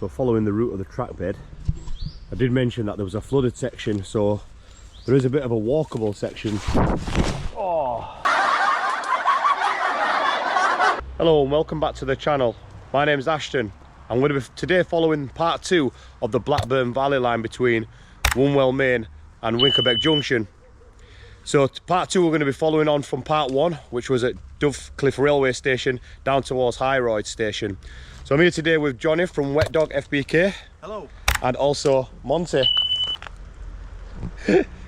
so following the route of the track bed. I did mention that there was a flooded section, so there is a bit of a walkable section. Oh. Hello and welcome back to the channel. My name's Ashton. I'm going to be today following part 2 of the Blackburn Valley line between Wombwell Main and Winkerbeck Junction. So part 2 we're going to be following on from part 1, which was at Dovecliffe railway station down towards Highroyd station. So I'm here today with Johnny from Wet Dog FBK. Hello. And also Monty.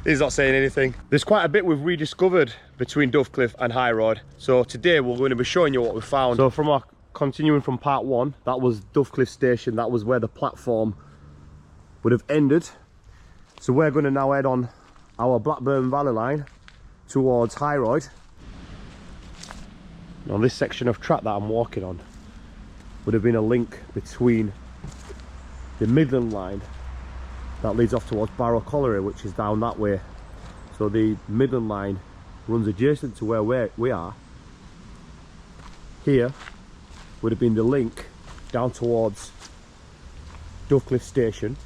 He's not saying anything. There's quite a bit we've rediscovered between Dovecliffe and Highroyd. So today we're going to be showing you what we found. So from our continuing from part 1, that was Dovecliffe station. That was where the platform would have ended. So we're going to now head on our Blackburn Valley line towards Highroyd. Now this section of track that I'm walking on would have been a link between the Midland line that leads off towards Barrow Colliery, which is down that way. So the Midland line runs adjacent to where we are. Here would have been the link down towards Dovecliffe station,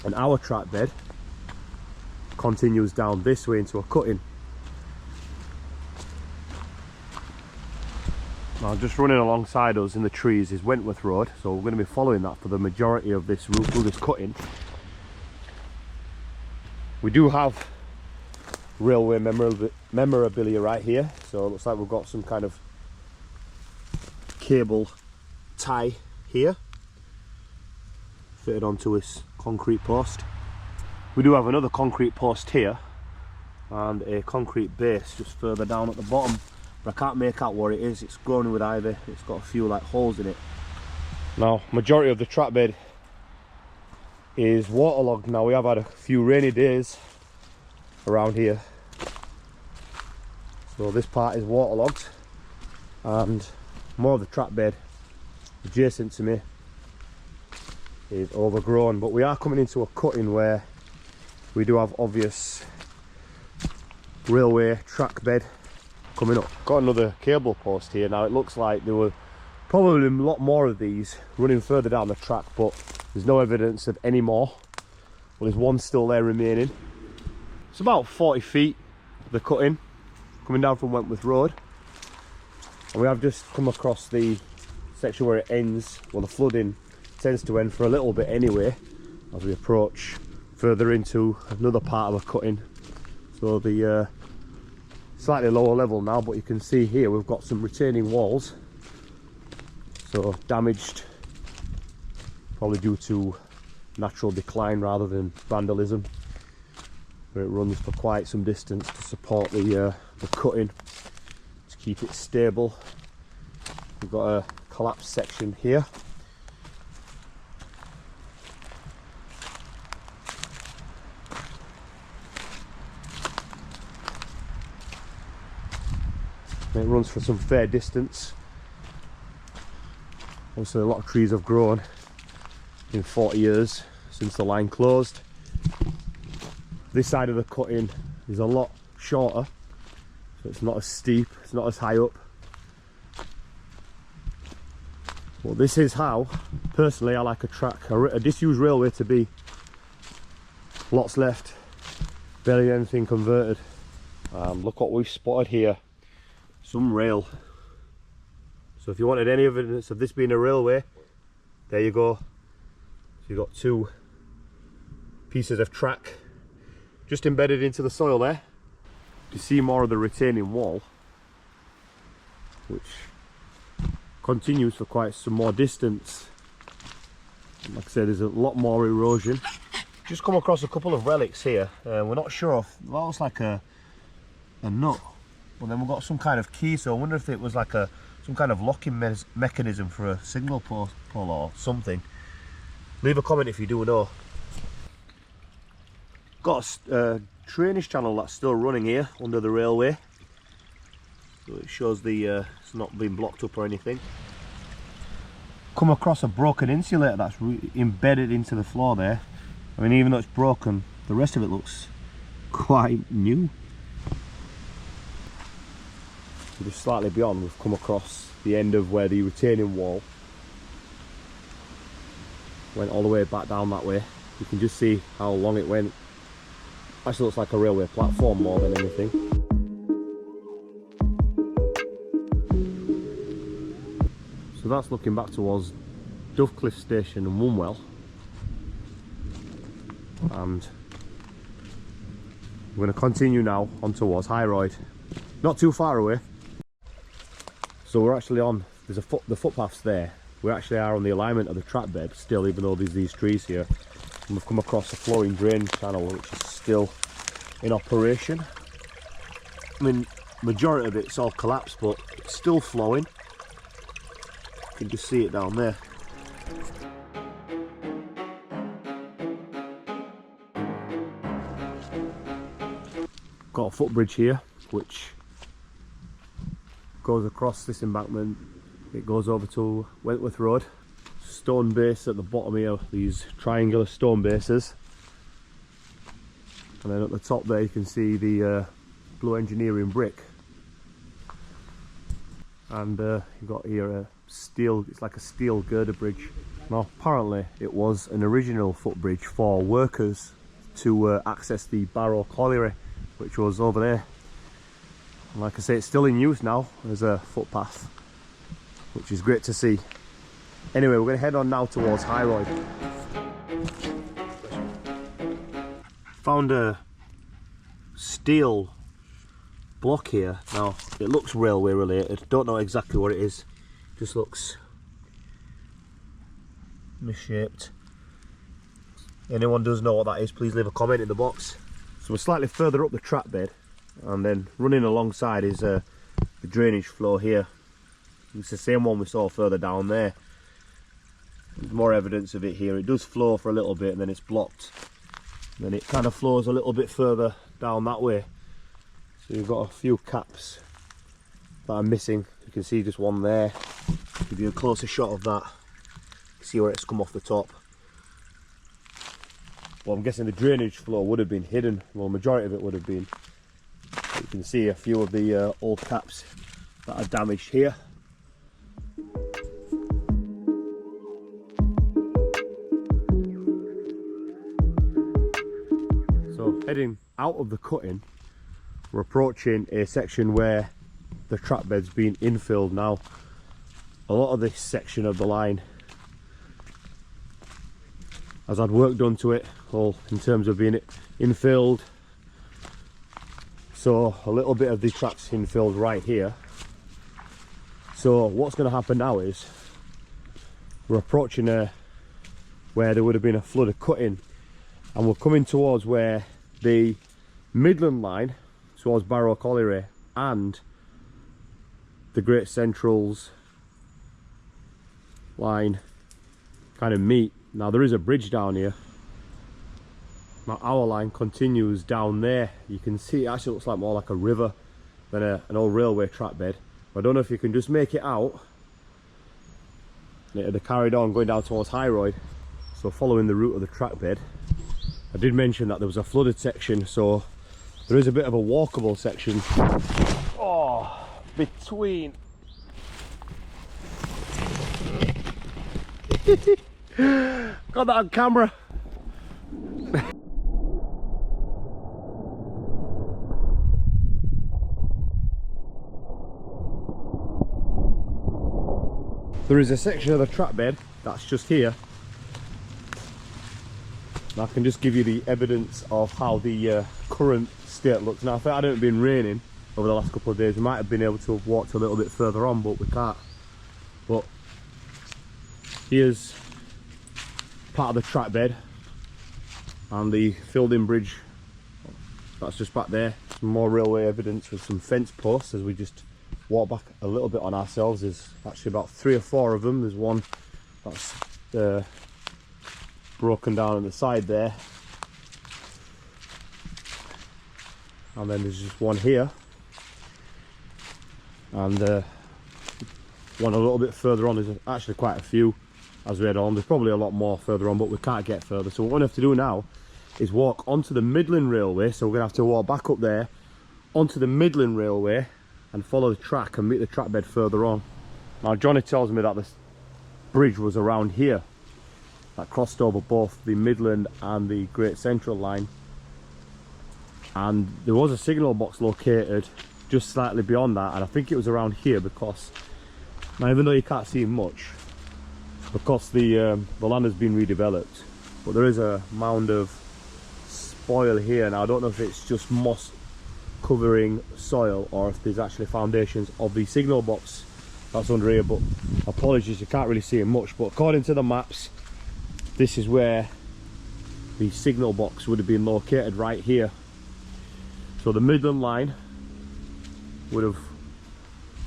and our track bed continues down this way into a cutting. Now just running alongside us in the trees is Wentworth Road, so we're going to be following that for the majority of this route through this cutting. We do have railway memorabilia right here, so it looks like we've got some kind of cable tie here fitted onto this concrete post. We do have another concrete post here and a concrete base just further down at the bottom, but I can't make out what it is. It's grown with ivy, it's got a few like holes in it. Now majority of the track bed is waterlogged. Now we have had a few rainy days around here, so this part is waterlogged, and more of the track bed adjacent to me is overgrown. But we are coming into a cutting where we do have obvious railway track bed coming up. Got another cable post here. Now it looks like there were probably a lot more of these running further down the track, but there's no evidence of any more. Well, there's one still there remaining. It's about 40 feet the cutting coming down from Wentworth Road, and we have just come across the section where it ends. Well, the flooding tends to end for a little bit anyway as we approach further into another part of a cutting. So the slightly lower level now, but you can see here we've got some retaining walls, so damaged probably due to natural decline rather than vandalism, where it runs for quite some distance to support the cutting to keep it stable. We've got a collapsed section here. It runs for some fair distance. Also, a lot of trees have grown in 40 years since the line closed. This side of the cutting is a lot shorter, so it's not as steep, it's not as high up. Well, this is how, personally, I like a disused railway to be. Lots left, barely anything converted. Look what we've spotted here. Some rail. So if you wanted any evidence of this being a railway, there you go. So you've got two pieces of track just embedded into the soil there. You see more of the retaining wall, which continues for quite some more distance. And like I said, there's a lot more erosion. Just come across a couple of relics here. We're not sure if that looks like a nut. Well, then we've got some kind of key, so I wonder if it was like some kind of locking mechanism for a signal pole or something. Leave a comment if you do know. Got a drainage channel that's still running here under the railway, so it shows it's not been blocked up or anything. Come across a broken insulator that's embedded into the floor there. I mean, even though it's broken, the rest of it looks quite new. So just slightly beyond, we've come across the end of where the retaining wall went all the way back down that way. You can just see how long it went. Actually looks like a railway platform more than anything. So that's looking back towards Dovecliffe station and Wombwell. And we're going to continue now on towards Highroyd. Not too far away. So we're actually on, there's the footpaths there. We actually are on the alignment of the track bed still, even though there's these trees here. And we've come across a flowing drain channel which is still in operation. I mean, majority of it's all collapsed, but it's still flowing. You can just see it down there. Got a footbridge here which goes across this embankment. It goes over to Wentworth Road. Stone base at the bottom here, these triangular stone bases. And then at the top there you can see the blue engineering brick. And you've got here a steel, it's like a steel girder bridge. Now apparently it was an original footbridge for workers to access the Barrow Colliery, which was over there. And like I say, it's still in use now as a footpath, which is great to see. Anyway, we're going to head on now towards Highroyd. Found a steel block here. Now, it looks railway related. Don't know exactly what it is. Just looks misshaped. Anyone does know what that is, please leave a comment in the box. So we're slightly further up the track bed, and then running alongside is the drainage flow here. It's the same one we saw further down there. There's more evidence of it here. It does flow for a little bit and then it's blocked. And then it kind of flows a little bit further down that way. So you've got a few caps that are missing. You can see just one there. Give you a closer shot of that. See where it's come off the top. Well, I'm guessing the drainage flow would have been hidden. Well, majority of it would have been. You can see a few of the old caps that are damaged here. So heading out of the cutting, we're approaching a section where the track bed's been infilled now. A lot of this section of the line has had work done to it, all in terms of being infilled. So a little bit of the track's infilled right here. So what's going to happen now is we're approaching where there would have been a flood of cutting, and we're coming towards where the Midland line towards Barrow Colliery and the Great Central's line kind of meet. Now there is a bridge down here. Now our line continues down there. You can see it actually looks like more like a river than an old railway track bed. I don't know if you can just make it out. They carried on going down towards Highroyd. So following the route of the track bed, I did mention that there was a flooded section, so there is a bit of a walkable section. Oh, between. Got that on camera. There is a section of the track bed that's just here. And I can just give you the evidence of how the current state looks. Now, if it hadn't been raining over the last couple of days, we might have been able to have walked a little bit further on, but we can't. But here's part of the track bed and the filled-in bridge. That's just back there. Some more railway evidence with some fence posts as we just walk back a little bit on ourselves. There's actually about 3 or 4 of them. There's one that's broken down on the side there, and then there's just one here, and one a little bit further on. There's actually quite a few as we head on. There's probably a lot more further on, but we can't get further. So what we're going to have to do now is walk onto the Midland Railway. So we're going to have to walk back up there onto the Midland Railway and follow the track and meet the track bed further on. Now Johnny tells me that this bridge was around here. that crossed over both the Midland and the Great Central line, and there was a signal box located just slightly beyond that, and I think it was around here, because now, even though you can't see much because the land has been redeveloped, but there is a mound of spoil here. Now I don't know if it's just moss covering soil or if there's actually foundations of the signal box that's under here, but apologies, you can't really see it much. But according to the maps, this is where the signal box would have been located, right here. So the Midland line would have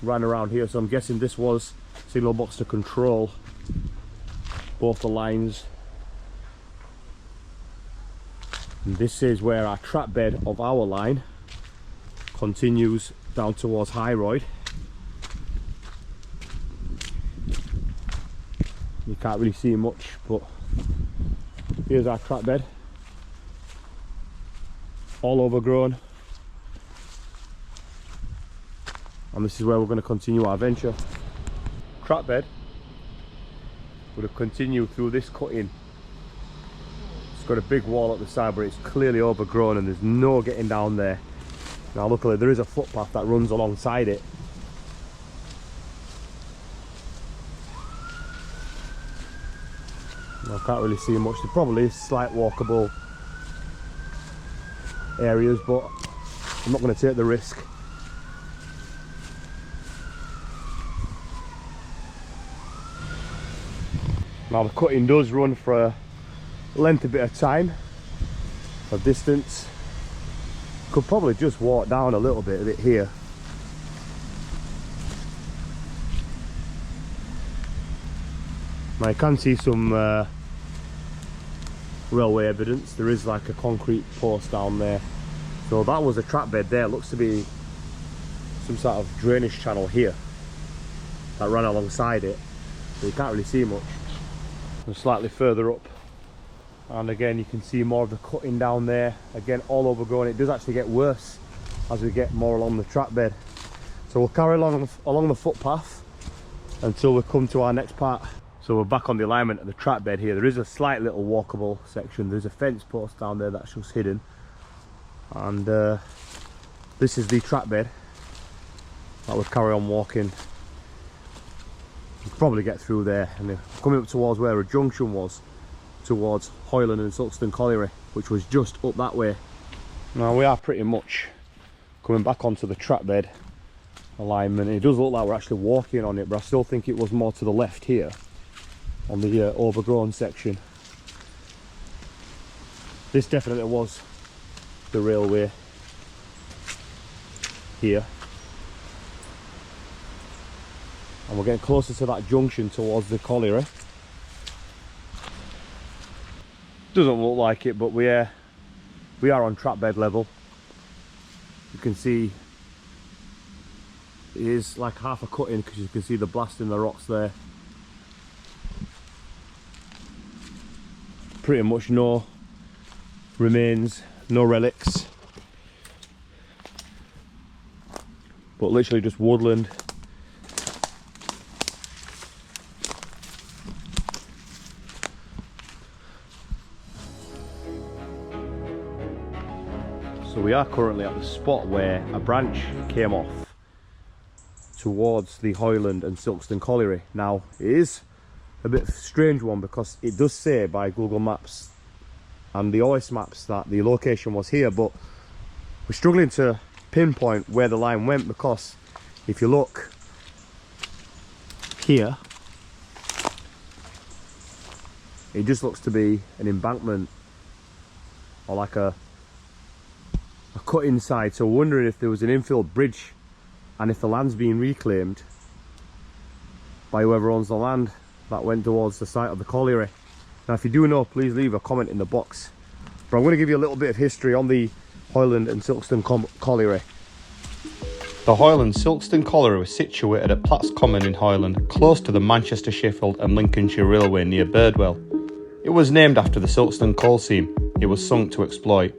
ran around here, so I'm guessing this was signal box to control both the lines. And this is where our trap bed of our line continues down towards Highroyd. You can't really see much, but here's our trap bed, all overgrown, and this is where we're going to continue our venture. Trap bed would have continued through this cutting. It's got a big wall at the side, but it's clearly overgrown and there's no getting down there. Now luckily there is a footpath that runs alongside it. I can't really see much. There probably is slight walkable areas, but I'm not going to take the risk. Now the cutting does run for a lengthy bit of time, of distance. Could probably just walk down a little bit of it here. Now you can see some railway evidence. There is like a concrete post down there. So that was a trap bed there. It looks to be some sort of drainage channel here that ran alongside it. So you can't really see much. And slightly further up, and again you can see more of the cutting down there. Again, all overgrown. It does actually get worse as we get more along the trap bed. So we'll carry along the footpath until we come to our next part. So we're back on the alignment of the trap bed here. There is a slight little walkable section. There's a fence post down there that's just hidden, and this is the trap bed that would carry on walking. You could probably get through there, and coming up towards where a junction was, towards Highland and Silkstone Colliery, which was just up that way. Now we are pretty much coming back onto the trap bed alignment. It does look like we're actually walking on it, but I still think it was more to the left here on the overgrown section. This definitely was the railway here, and we're getting closer to that junction towards the colliery. Doesn't look like it, but we are on trap bed level. You can see it is like half a cutting, because you can see the blast in the rocks there. Pretty much no remains, no relics, but literally just woodland. So we are currently at the spot where a branch came off towards the Highland and Silkstone Colliery. Now it is a bit of a strange one, because it does say by Google Maps and the OS maps that the location was here, but we're struggling to pinpoint where the line went, because if you look here, it just looks to be an embankment or like a cut inside. So we're wondering if there was an infill bridge, and if the land's being reclaimed by whoever owns the land that went towards the site of the colliery. Now if you do know, please leave a comment in the box. But I'm going to give you a little bit of history on the Highland and Silkstone Colliery. The Highland Silkstone Colliery was situated at Platts Common in Highland, close to the Manchester, Sheffield and Lincolnshire Railway near Birdwell. It was named after the Silkstone coal seam it was sunk to exploit.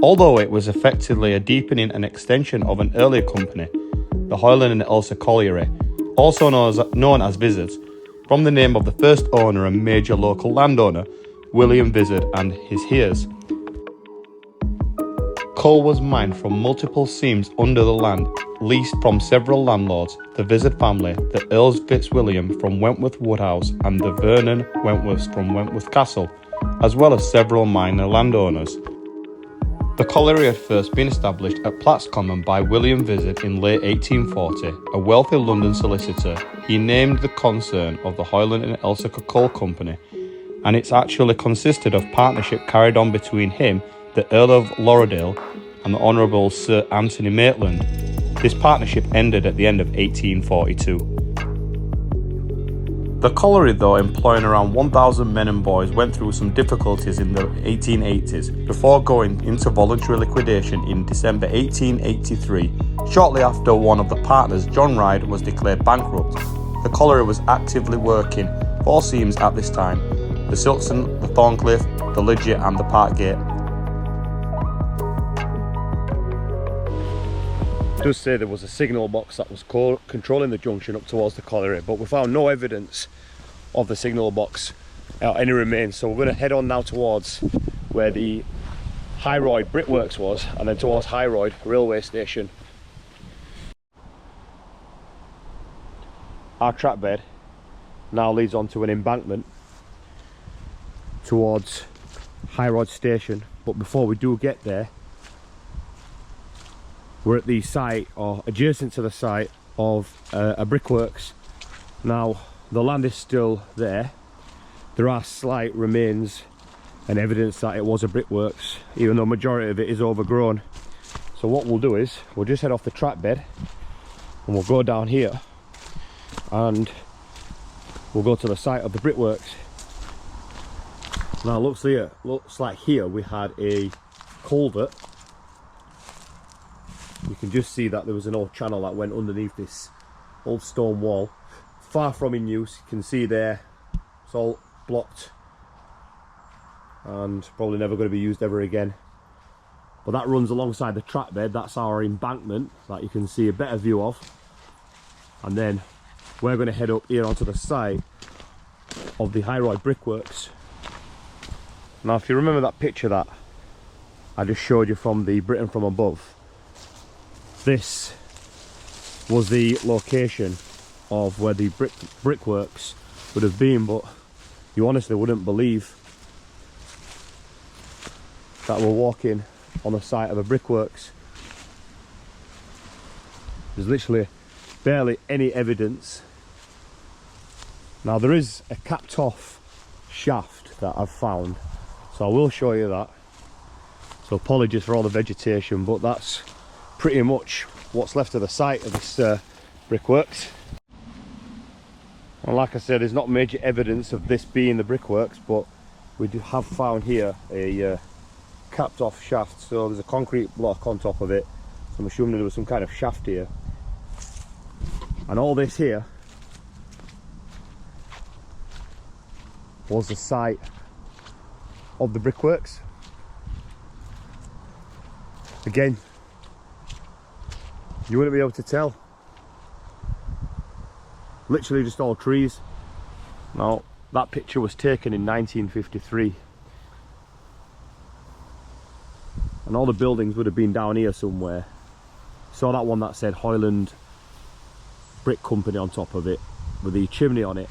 Although it was effectively a deepening and extension of an earlier company, the Highland and Elsa Colliery, also known as Vizards, from the name of the first owner and major local landowner, William Vizard and his heirs. Coal was mined from multiple seams under the land, leased from several landlords, the Vizard family, the Earls Fitzwilliam from Wentworth Woodhouse and the Vernon Wentworths from Wentworth Castle, as well as several minor landowners. The colliery had first been established at Platt's Common by William Vizard in late 1840, a wealthy London solicitor. He named the concern of the Hoyland and Elsecar Coal Company, and it's actually consisted of partnership carried on between him, the Earl of Lorridale, and the Honourable Sir Anthony Maitland. This partnership ended at the end of 1842. The colliery, though employing around 1,000 men and boys, went through some difficulties in the 1880s before going into voluntary liquidation in December 1883, shortly after one of the partners, John Ryde, was declared bankrupt. The colliery was actively working 4 seams at this time: the Silkstone, the Thorncliffe, the Lygia and the Parkgate. It does say there was a signal box that was controlling the junction up towards the colliery, but we found no evidence of the signal box any remains. So we're going to head on now towards where the Highroyd brickworks was, and then towards Highroyd railway station. Our track bed now leads onto an embankment towards Highroyd station, but before we do get there, we're at the site, or adjacent to the site, of a brickworks. Now the land is still there. There are slight remains and evidence that it was a brickworks, even though majority of it is overgrown. So what we'll do is we'll just head off the track bed and we'll go down here and we'll go to the site of the brickworks. Now looks like here we had a culvert. You can just see that there was an old channel that went underneath this old stone wall. Far from in use. You can see there it's all blocked and probably never going to be used ever again. But that runs alongside the track bed. That's our embankment that you can see a better view of. And then we're going to head up here onto the site of the Highroyd brickworks. Now if you remember that picture that I just showed you from the Britain from above, this was the location of where the brickworks would have been, but you honestly wouldn't believe that we're walking on the site of a brickworks. There's literally barely any evidence. Now there is a capped off shaft that I've found, so I will show you that. So apologies for all the vegetation, but that's pretty much what's left of the site of this brickworks. And like I said, there's not major evidence of this being the brickworks, but we do have found here a capped off shaft. So there's a concrete block on top of it, so I'm assuming there was some kind of shaft here. And all this here was the site of the brickworks. Again, you wouldn't be able to tell. Literally just all trees. Now that picture was taken in 1953 and all the buildings would have been down here somewhere. Saw that one that said Hoyland Brick Company on top of it with the chimney on it,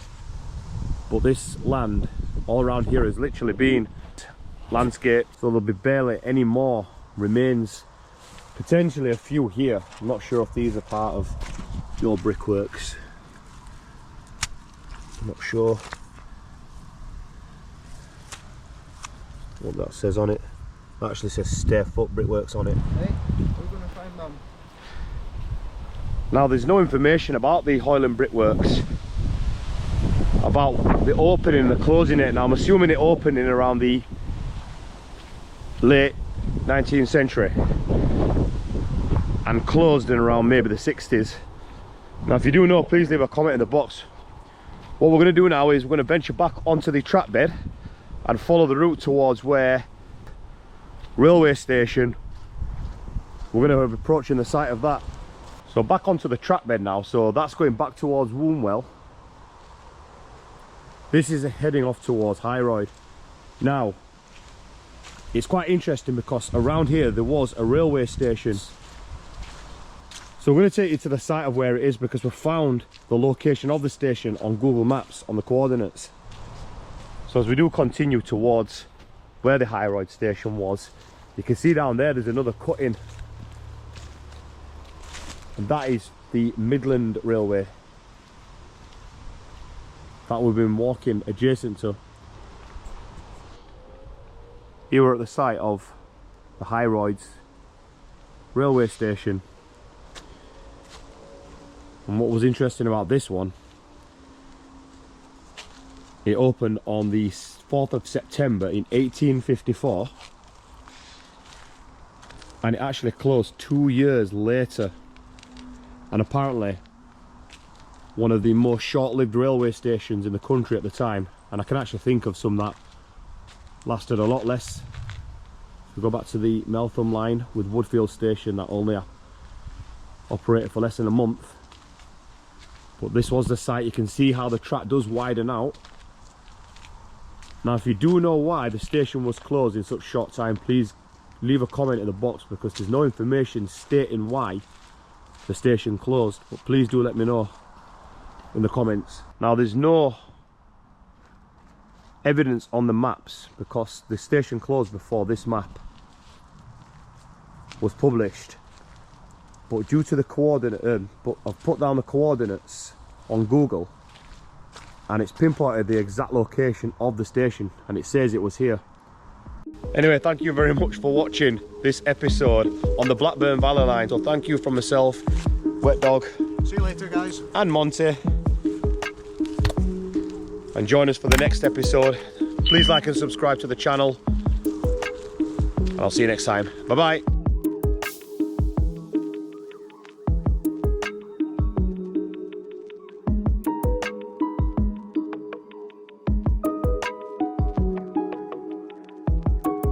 but this land all around here has literally been landscape, so there'll be barely any more remains. Potentially a few here. I'm not sure if these are part of your brickworks. I'm not sure what that says on it. It actually says Stairfoot Brickworks on it. Hey, we're gonna find them. Now there's no information about the Hoyland Brickworks, about the opening and the closing it. Now I'm assuming it opened in around the late 19th century and closed in around maybe the 60s. Now if you do know, please leave a comment in the box. What we're going to do now is we're going to venture back onto the track bed and follow the route towards where railway station. We're going to be approaching the site of that. So back onto the track bed now, so that's going back towards Wombwell. This is heading off towards Highroyd. Now, it's quite interesting because around here there was a railway station. So I'm going to take you to the site of where it is because we've found the location of the station on Google Maps on the coordinates. So as we do continue towards where the Highroyd station was, you can see down there there's another cut-in. And that is the Midland Railway that we've been walking adjacent to. Here we're at the site of the Highroyd's railway station. And what was interesting about this one, it opened on the 4th of September in 1854 and it actually closed 2 years later, and apparently one of the most short-lived railway stations in the country at the time, and I can actually think of some that lasted a lot less. We go back to the Meltham line with Woodfield station that only operated for less than a month, but this was the site. You can see how the track does widen out. Now if you do know why the station was closed in such short time, please leave a comment in the box because there's no information stating why the station closed, but please do let me know in the comments. Now there's no evidence on the maps because the station closed before this map was published, but due to the coordinate, but I've put down the coordinates on Google and it's pinpointed the exact location of the station and it says it was here. Anyway, thank you very much for watching this episode on the Blackburn Valley line. So thank you from myself, Wet Dog, See you later, guys. and Monty. And join us for the next episode. Please like and subscribe to the channel. And I'll see you next time. Bye bye.